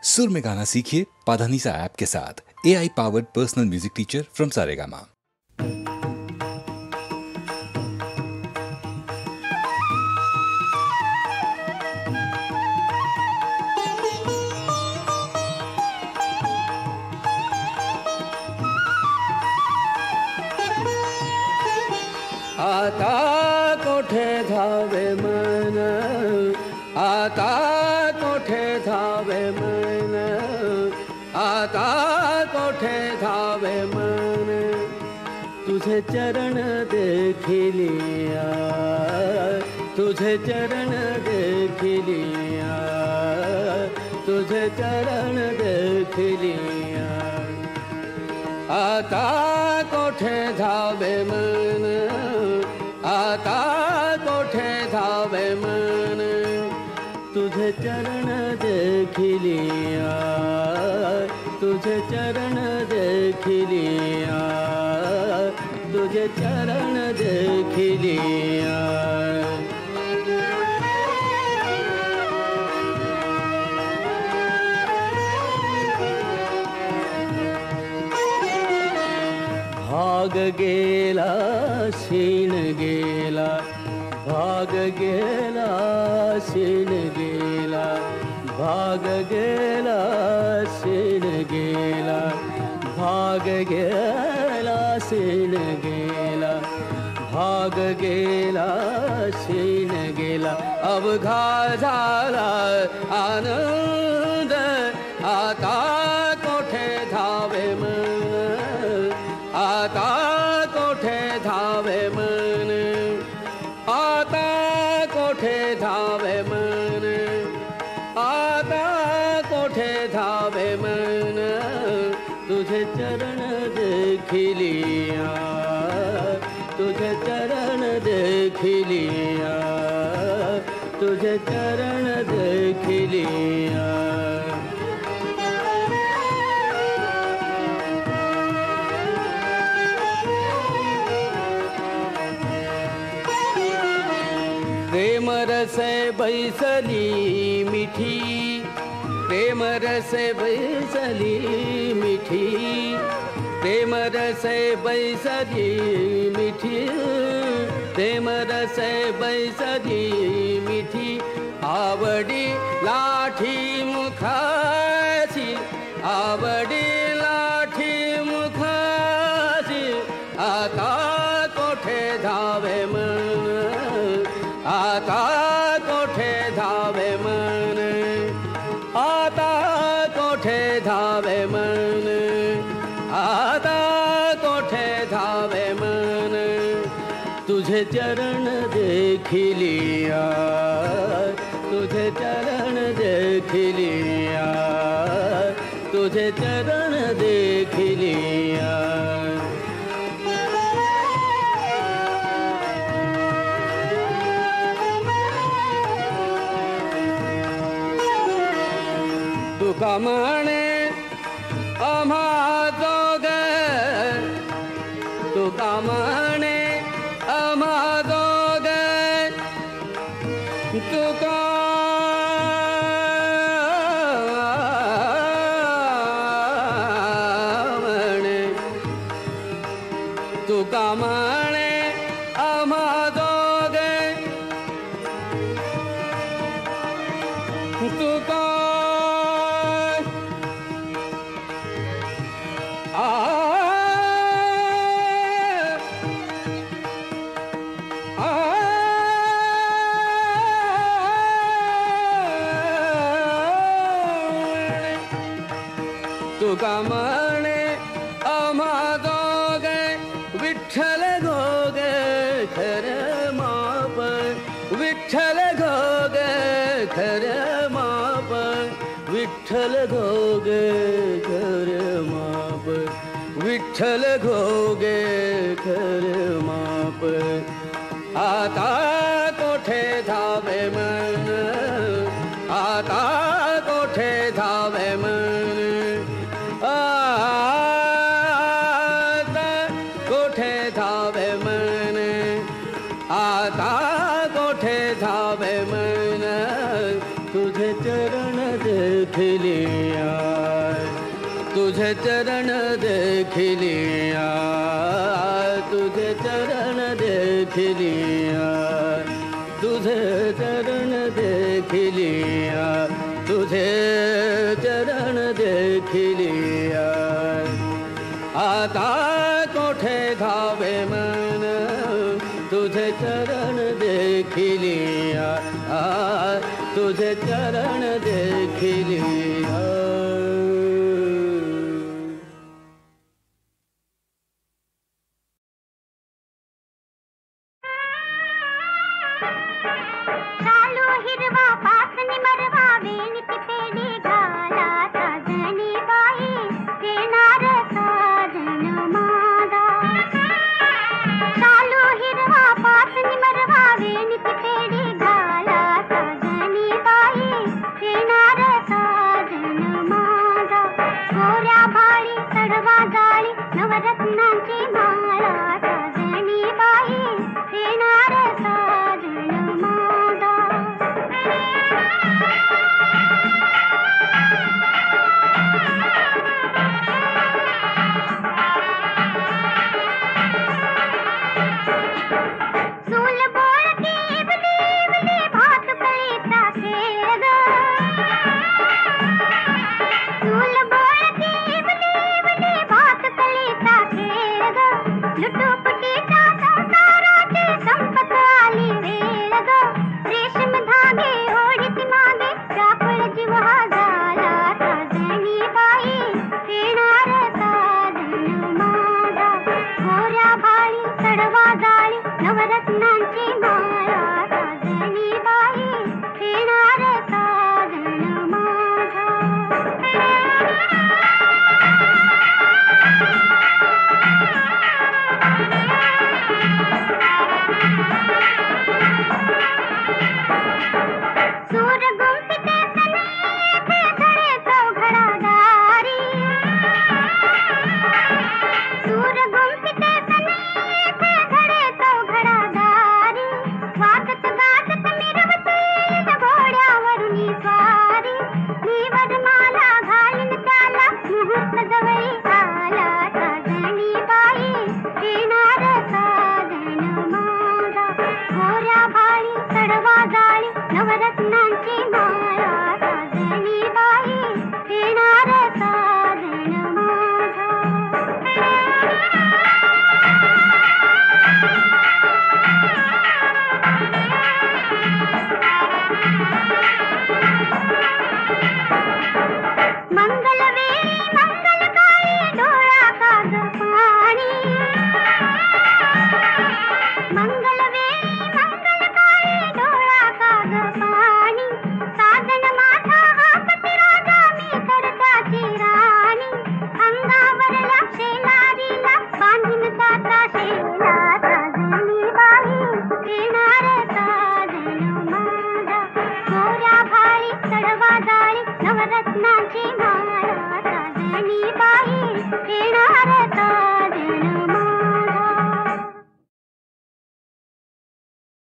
सुर में गाना सीखिए पाधानीसा ऐप के साथ। AI powered personal music teacher from Saregama. आता कोठे धावे मन, आता कोठे धावे मन, आता कोठे धावे मन, तुझे चरण देखिलिया, तुझे चरण देखिलिया, तुझे चरण देखिलिया। आता कोठे धावे मन, आता कोठे धावे मन, तुझे चरण देखिलिया, तुझे चरण देखिलिया, तुझे चरण देखिलिया। भाग गेला शीन गेला, भाग गेला शीन गेला, भाग गेला शीन गेला, भाग गेला शीन गेला, भाग गेला शीन गेला। अवघा झाला आनंद, आता कोठे धावे मन, आता कोठे धावे मन, आता कोठे धावे मन, आता कोठे धावे मन, तुझे चरण देखिलिया, तुझे चरण देखिलिया, तुझे चरण देखिलिया। प्रेम रसे बैसली मिठी, प्रेम रसे बैसली मिठी, प्रेम रसे बैसली मिठी, प्रेम रसे बैसली मिठी। आवडी लाठी मुखाची, आवडी लाठी मुखाची, आता कोठे धावे मन, आता कोठे धावे मन, आता कोठे धावे मन, आता कोठे धावे मन, तुझे चरण देखिलिया, तुझे चरण देखिलिया, तुझे चरण देखिलिया। तुका म्हणे आम्हा दोघ, तुका म्हणे आम्हा दोघ, तुका म्हणे, तुका म्हणे आम्हा दोघ, तुका तुका म्हणे आम्हा दोघे, विठ्ठल घोगे खरं माप, विठ्ठल घोगे खरं माप, विठ्ठल घोगे खरं माप, विठ्ठल घोगे खरं माप। आता कोठे धावे मन, आता कोठे धावे मन, आता कोठे धावे मन, आता कोठे धावे मन, तुझे चरण देखिले देखिलिया तुझे चरण देखिलिया तुझे चरण देखिलिया तुझे चरण देखिलिया तुझे चरण देखिलिया आता कोठे धावे मन तुझे चरण देखिलिया तुझे चरण देखिलिया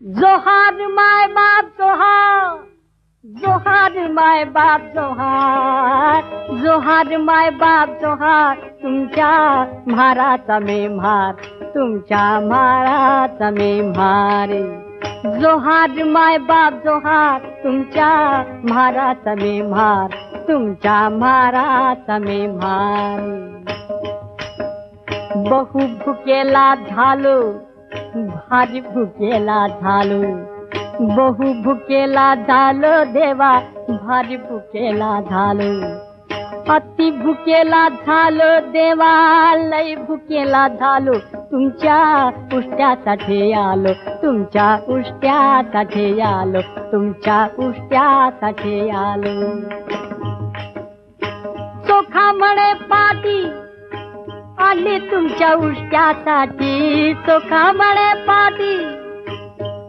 जोहार माय बाप जोहार, जोहार माय बाप जोहार, जोहार माय बाप जोहार, तुमच्या म्हाराचा मी म्हार, तुमच्या म्हाराचा मी म्हार. जोहार माय बाप जोहार, तुमच्या म्हाराचा मी म्हार, तुमच्या म्हाराचा मी म्हार. बहु भुकेला झालो, भारी भुकेला झालो, बहु भुकेला झालो देवा, भारी भुकेला झालो. अति भुकेला झालो देवा, लय भुकेला झालो, तुमच्या उष्ट्यासाठी आलो, तुमच्या उष्ट्यासाठी आलो, तुमच्या उष्ट्यासाठी आलो. चोखा म्हणे पाटी आली तुमच्या उष्ट्यासाठी, चोखा म्हणे पाटी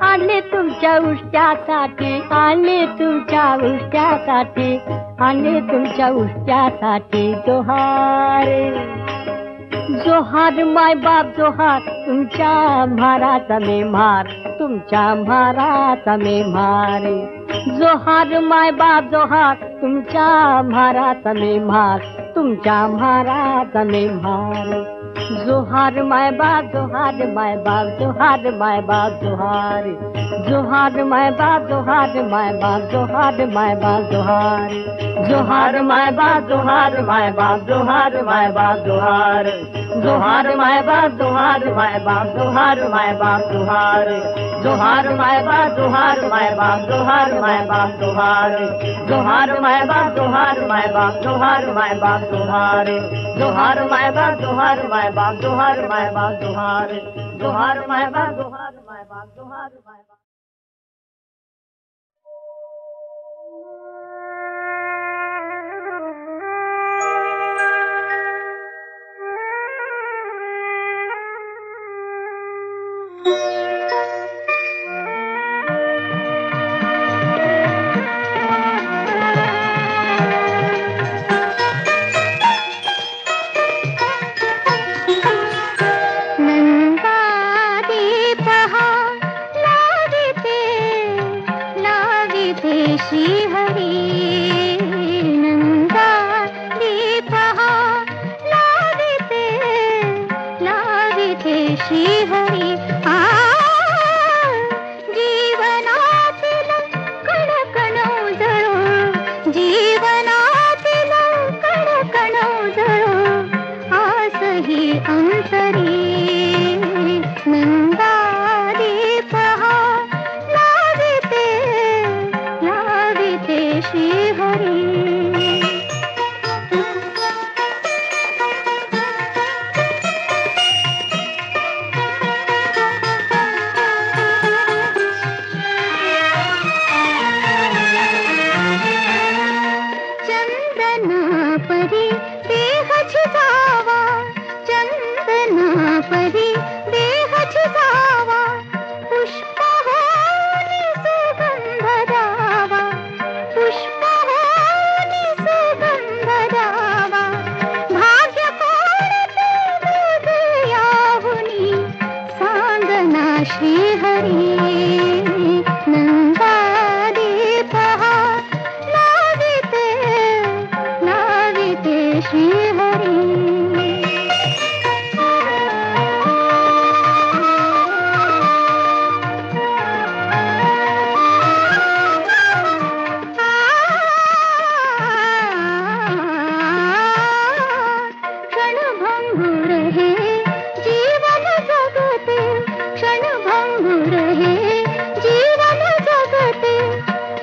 आली तुमच्या उष्ट्यासाठी, आली तुमच्या उष्ट्यासाठी, आली तुमच्या उष्ट्यासाठी. जोहार जोहार माय बाप जोहार, तुमच्या म्हाराचा मी म्हार, तुमच्या म्हाराचा मी म्हार. जोहार माय बाप जोहार, तुमच्या म्हाराचा मी म्हार, तुमच्या म्हाराचा मी म्हार. जोहार माय बाप जोहार माय बाप जोहार माय बाप जोहार. जोहार माय बाप जोहार माय बाप जोहार माय बाप जोहार. जोहार माय बाप जोहार माय बाप जोहार माय बाप जोहार. जोहार माय बाप जोहार माय बाप जोहार माय बाप जोहार. जोहार माय बाप जोहार माय बाप जोहार माय बाप जोहार. जोहार माय बाप जोहार माय बाप जोहार माय बाप जोहार. जोहार माय बाप जोहार माय बाप जोहार माय बाप जोहार. जोहार माय बाप जोहार माय बाप जोहार माय बाप.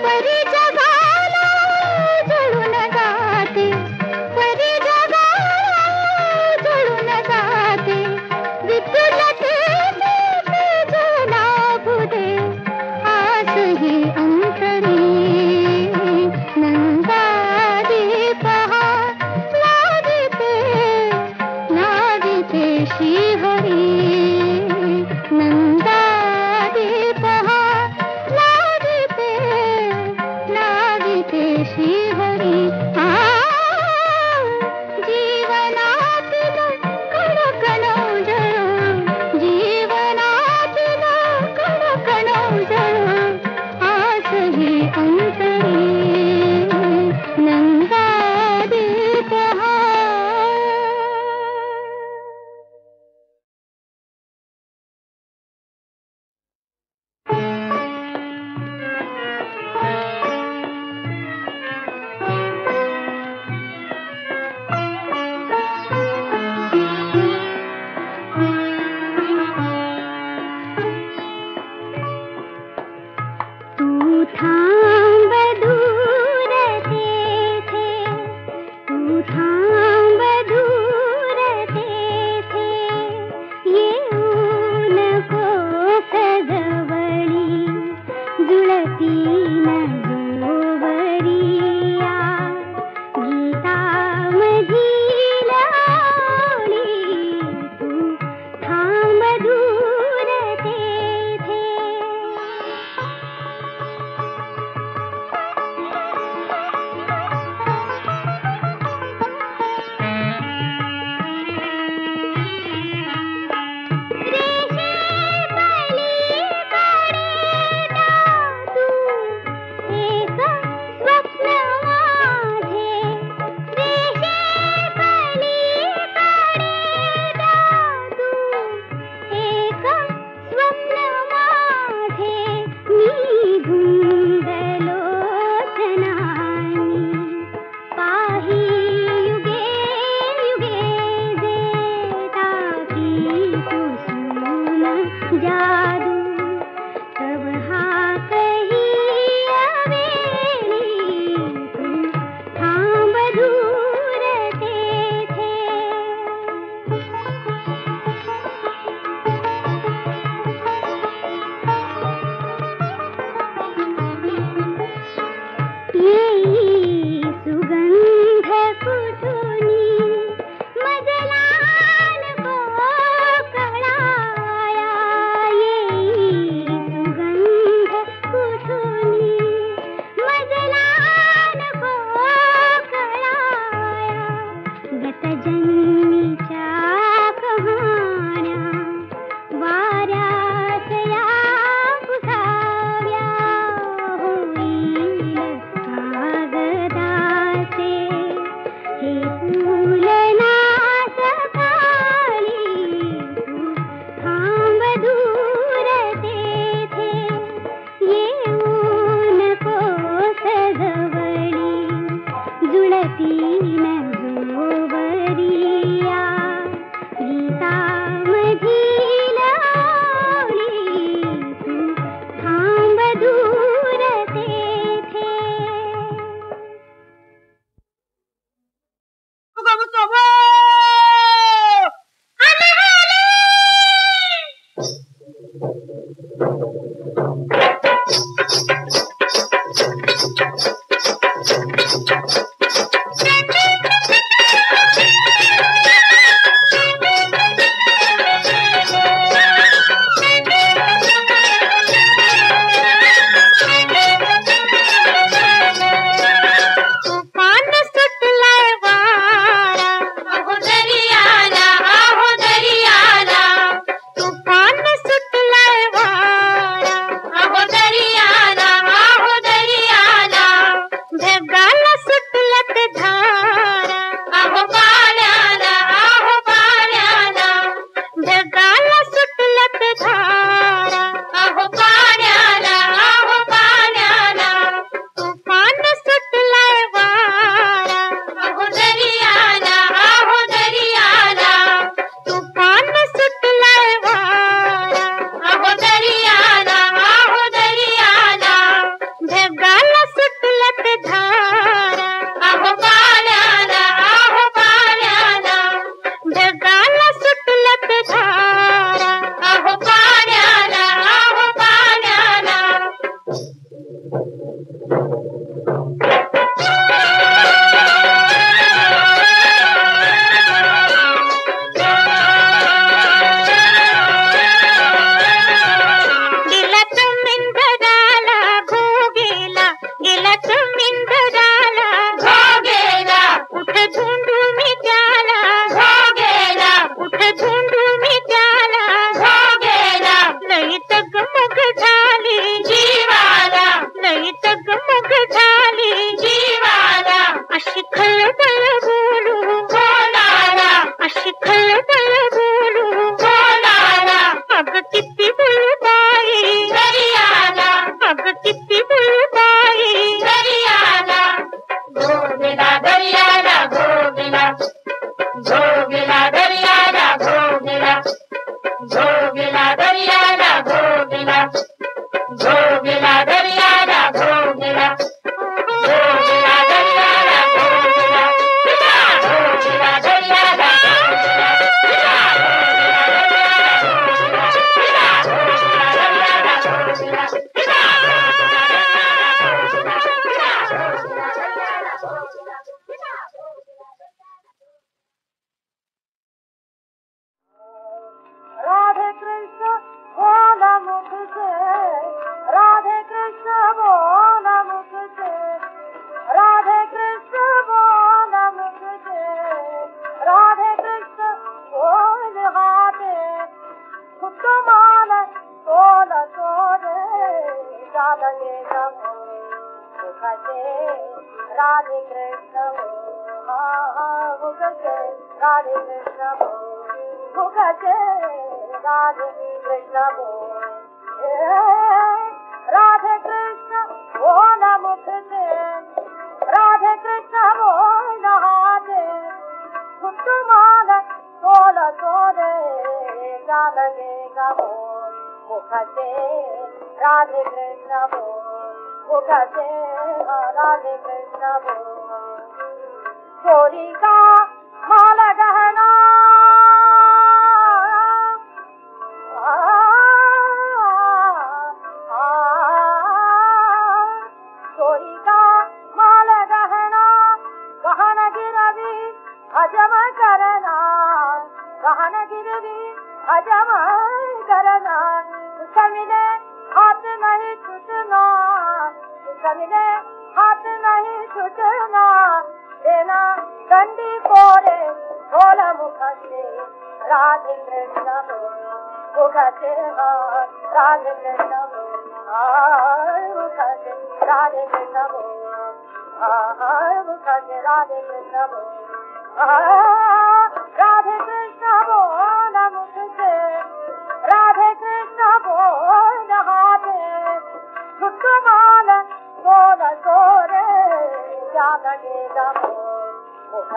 परी जगाला जळून जाते, परी जगाला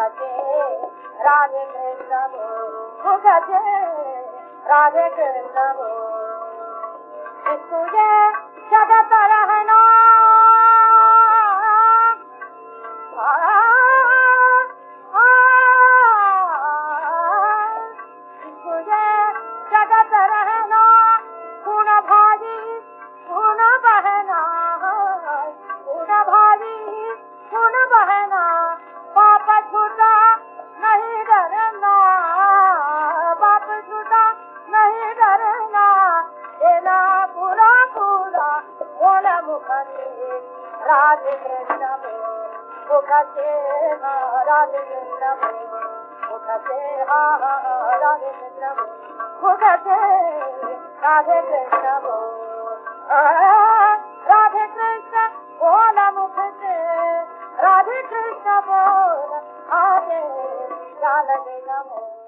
मुखसे राधे कृष्ण बोल, मुखसे राधे कृष्ण बोल। तुझे जगत रहना तुझे जगत रहना खून भाजी खून बहना, खून भाजी खून बहना, बाप छूटा नहीं डरना, बाप छूटा नहीं डरना, देना पूरा पूरा बोल मुखसे राधे कृष्ण बोल, मुखसे राधे कृष्ण बोल, मुखसे राधे कृष्ण बोल, मुखसे राधे कृष्ण बोल, राधे कृष्ण बोल मुखसे राधे कृष्ण बोल, आगे चाल नमो।